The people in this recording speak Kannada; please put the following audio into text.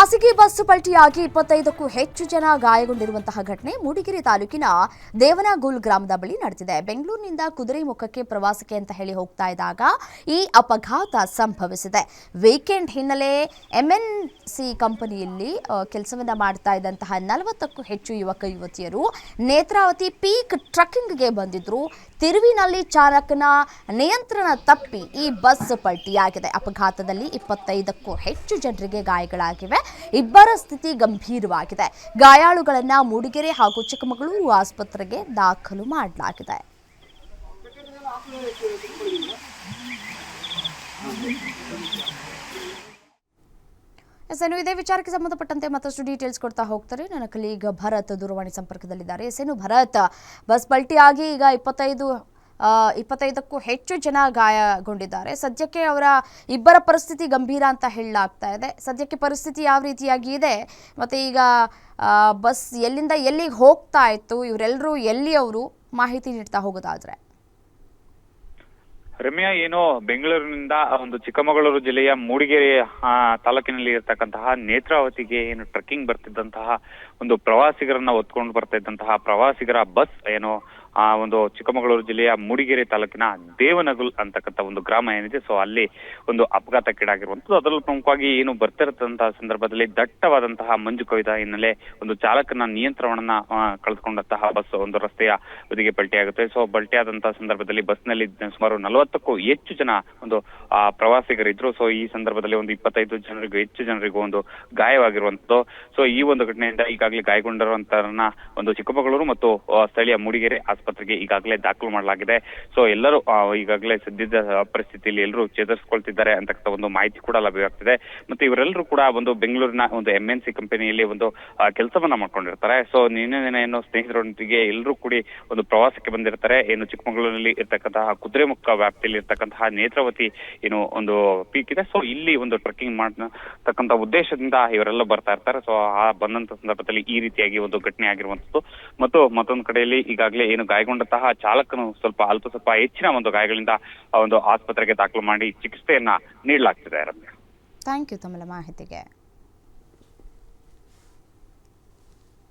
ಖಾಸಗಿ ಬಸ್ ಪಲ್ಟಿಯಾಗಿ 25ಕ್ಕೂ ಹೆಚ್ಚು ಜನ ಗಾಯಗೊಂಡಿರುವಂತಹ ಘಟನೆ ಮೂಡಿಗೆರೆ ತಾಲೂಕಿನ ದೇವನಗೂಲ್ ಗ್ರಾಮದ ಬಳಿ ನಡೆದಿದೆ. ಬೆಂಗಳೂರಿನಿಂದ ಕುದುರೆಮುಖಕ್ಕೆ ಪ್ರವಾಸಕ್ಕೆ ಅಂತ ಹೇಳಿ ಹೋಗ್ತಾ ಇದ್ದಾಗ ಈ ಅಪಘಾತ ಸಂಭವಿಸಿದೆ. ವೀಕೆಂಡ್ ಹಿನ್ನೆಲೆ ಎಂಎನ್ಸಿ ಕಂಪನಿಯಲ್ಲಿ ಕೆಲಸವನ್ನ ಮಾಡ್ತಾ ಇದ್ದಂತಹ 40ಕ್ಕೂ ಹೆಚ್ಚು ಯುವಕ ಯುವತಿಯರು ನೇತ್ರಾವತಿ ಪೀಕ್ ಟ್ರಕ್ಕಿಂಗ್ಗೆ ಬಂದಿದ್ರು. ತಿರುವಿನಲ್ಲಿ ಚಾಲಕನ ನಿಯಂತ್ರಣ ತಪ್ಪಿ ಈ ಬಸ್ ಪಲ್ಟಿಯಾಗಿದೆ. ಅಪಘಾತದಲ್ಲಿ 25ಕ್ಕೂ ಹೆಚ್ಚು ಜನರಿಗೆ ಗಾಯಗಳಾಗಿವೆ. ಇಬ್ಬರ ಸ್ಥಿತಿ ಗಂಭೀರವಾಗಿದೆ. ಗಾಯಾಳುಗಳನ್ನು ಮೂಡಿಗೆರೆ ಹಾಗೂ ಚಿಕ್ಕಮಗಳೂರು ಆಸ್ಪತ್ರೆಗೆ ದಾಖಲು ಮಾಡಲಾಗಿದೆ. ಇದೇ ವಿಚಾರಕ್ಕೆ ಸಂಬಂಧಪಟ್ಟಂತೆ ಮತ್ತಷ್ಟು ಡೀಟೇಲ್ಸ್ ಕೊಡ್ತಾ ಹೋಗ್ತಾರೆ ನನ್ನ ಕಲೀಗ್ ಭರತ್ ದೂರವಾಣಿ ಸಂಪರ್ಕದಲ್ಲಿದ್ದಾರೆ. ಭರತ್, ಬಸ್ ಪಲ್ಟಿಯಾಗಿ ಈಗ 25ಕ್ಕೂ ಹೆಚ್ಚು ಜನ ಗಾಯಗೊಂಡಿದ್ದಾರೆ. ಸದ್ಯಕ್ಕೆ ಅವರ ಇಬ್ಬರ ಪರಿಸ್ಥಿತಿ ಗಂಭೀರ ಅಂತ ಹೇಳಲಾಗ್ತಾ ಇದೆ. ಸದ್ಯಕ್ಕೆ ಪರಿಸ್ಥಿತಿ ಯಾವ ರೀತಿಯಾಗಿ ಇದೆ, ಮತ್ತೆ ಈಗ ಬಸ್ ಎಲ್ಲಿಂದ ಎಲ್ಲಿಗೆ ಹೋಗ್ತಾ ಇತ್ತು, ಇವರೆಲ್ಲರೂ ಎಲ್ಲಿಯವರು, ಮಾಹಿತಿ ನೀಡ್ತಾ ಹೋಗೋದಾದ್ರೆ? ರಮ್ಯಾ, ಏನು ಬೆಂಗಳೂರಿನಿಂದ ಒಂದು ಚಿಕ್ಕಮಗಳೂರು ಜಿಲ್ಲೆಯ ಮೂಡಿಗೆರೆ ತಾಲೂಕಿನಲ್ಲಿ ಇರತಕ್ಕಂತಹ ನೇತ್ರಾವತಿಗೆ ಏನು ಟ್ರೆಕ್ಕಿಂಗ್ ಬರ್ತಿದ್ದಂತಹ ಒಂದು ಪ್ರವಾಸಿಗರನ್ನ ಹೊತ್ಕೊಂಡು ಬರ್ತಾ ಇದ್ದಂತಹ ಪ್ರವಾಸಿಗರ ಬಸ್ ಏನು ಒಂದು ಚಿಕ್ಕಮಗಳೂರು ಜಿಲ್ಲೆಯ ಮೂಡಿಗೆರೆ ತಾಲೂಕಿನ ದೇವನಗುಲ್ ಅಂತಕ್ಕಂಥ ಒಂದು ಗ್ರಾಮ ಏನಿದೆ, ಸೊ ಅಲ್ಲಿ ಒಂದು ಅಪಘಾತಕ್ಕೀಡಾಗಿರುವಂಥದ್ದು. ಅದರಲ್ಲೂ ಪ್ರಮುಖವಾಗಿ ಏನು ಬರ್ತಿರತಂತಹ ಸಂದರ್ಭದಲ್ಲಿ ದಟ್ಟವಾದಂತಹ ಮಂಜು ಕೊಯ್ದ ಹಿನ್ನೆಲೆ ಒಂದು ಚಾಲಕನ ನಿಯಂತ್ರಣವನ್ನ ಕಳೆದುಕೊಂಡಂತಹ ಬಸ್ ಒಂದು ರಸ್ತೆಯ ಬದಿಗೆ ಪಲ್ಟಿಯಾಗುತ್ತೆ. ಸೊ ಪಲ್ಟಿಯಾದಂತಹ ಸಂದರ್ಭದಲ್ಲಿ ಬಸ್ನಲ್ಲಿ ಸುಮಾರು 40ಕ್ಕೂ ಹೆಚ್ಚು ಜನ ಒಂದು ಪ್ರವಾಸಿಗರಿದ್ರು. ಸೊ ಈ ಸಂದರ್ಭದಲ್ಲಿ ಒಂದು 25 ಜನರಿಗೂ ಹೆಚ್ಚು ಜನರಿಗೂ ಒಂದು ಗಾಯವಾಗಿರುವಂಥದ್ದು. ಸೊ ಈ ಒಂದು ಘಟನೆಯಿಂದ ಈಗಾಗಲೇ ಗಾಯಗೊಂಡಿರುವಂತರನ್ನ ಒಂದು ಚಿಕ್ಕಮಗಳೂರು ಮತ್ತು ಸ್ಥಳೀಯ ಮೂಡಿಗೆರೆ ಆಸ್ಪತ್ರೆಗೆ ಈಗಾಗಲೇ ದಾಖಲು ಮಾಡಲಾಗಿದೆ. ಸೊ ಎಲ್ಲರೂ ಈಗಾಗಲೇ ಸದ್ಯದ ಪರಿಸ್ಥಿತಿಯಲ್ಲಿ ಎಲ್ಲರೂ ಚೇತರಿಸಿಕೊಳ್ತಿದ್ದಾರೆ ಅಂತಕ್ಕಂಥ ಒಂದು ಮಾಹಿತಿ ಕೂಡ ಲಭ್ಯವಾಗ್ತಿದೆ. ಮತ್ತೆ ಇವರೆಲ್ಲರೂ ಕೂಡ ಒಂದು ಬೆಂಗಳೂರಿನ ಒಂದು ಎಂಎನ್ಸಿ ಕಂಪನಿಯಲ್ಲಿ ಒಂದು ಕೆಲಸವನ್ನ ಮಾಡ್ಕೊಂಡಿರ್ತಾರೆ. ಸೊ ನಿನ್ನೆ ಏನು ಸ್ನೇಹಿತರೊಂದಿಗೆ ಎಲ್ಲರೂ ಕೂಡಿ ಒಂದು ಪ್ರವಾಸಕ್ಕೆ ಬಂದಿರ್ತಾರೆ. ಏನು ಚಿಕ್ಕಮಗಳೂರಿನಲ್ಲಿ ಇರ್ತಕ್ಕಂತಹ ಕುದುರೆಮುಖ ವ್ಯಾಪ್ತಿಯಲ್ಲಿ ಇರ್ತಕ್ಕಂತಹ ನೇತ್ರಾವತಿ ಏನು ಒಂದು ಪೀಕ್ ಇದೆ, ಸೊ ಇಲ್ಲಿ ಒಂದು ಟ್ರೆಕ್ಕಿಂಗ್ ಮಾಡತಕ್ಕಂಥ ಉದ್ದೇಶದಿಂದ ಇವರೆಲ್ಲ ಬರ್ತಾ ಇರ್ತಾರೆ. ಸೊ ಆ ಬಂದಂತ ಸಂದರ್ಭದಲ್ಲಿ ಈ ರೀತಿಯಾಗಿ ಒಂದು ಘಟನೆ ಆಗಿರುವಂತದ್ದು. ಮತ್ತು ಮತ್ತೊಂದು ಕಡೆಯಲ್ಲಿ ಈಗಾಗಲೇ ಏನು ಗಾಯಗೊಂಡಂತಹ ಚಾಲಕನು ಸ್ವಲ್ಪ ಹೆಚ್ಚಿನ ಒಂದು ಗಾಯಗಳಿಂದ ಒಂದು ಆಸ್ಪತ್ರೆಗೆ ದಾಖಲು ಮಾಡಿ ಚಿಕಿತ್ಸೆಯನ್ನ ನೀಡಲಾಗ್ತಿದೆ. ಥ್ಯಾಂಕ್ ಯು ತಮ್ಮ ಮಾಹಿತಿಗೆ.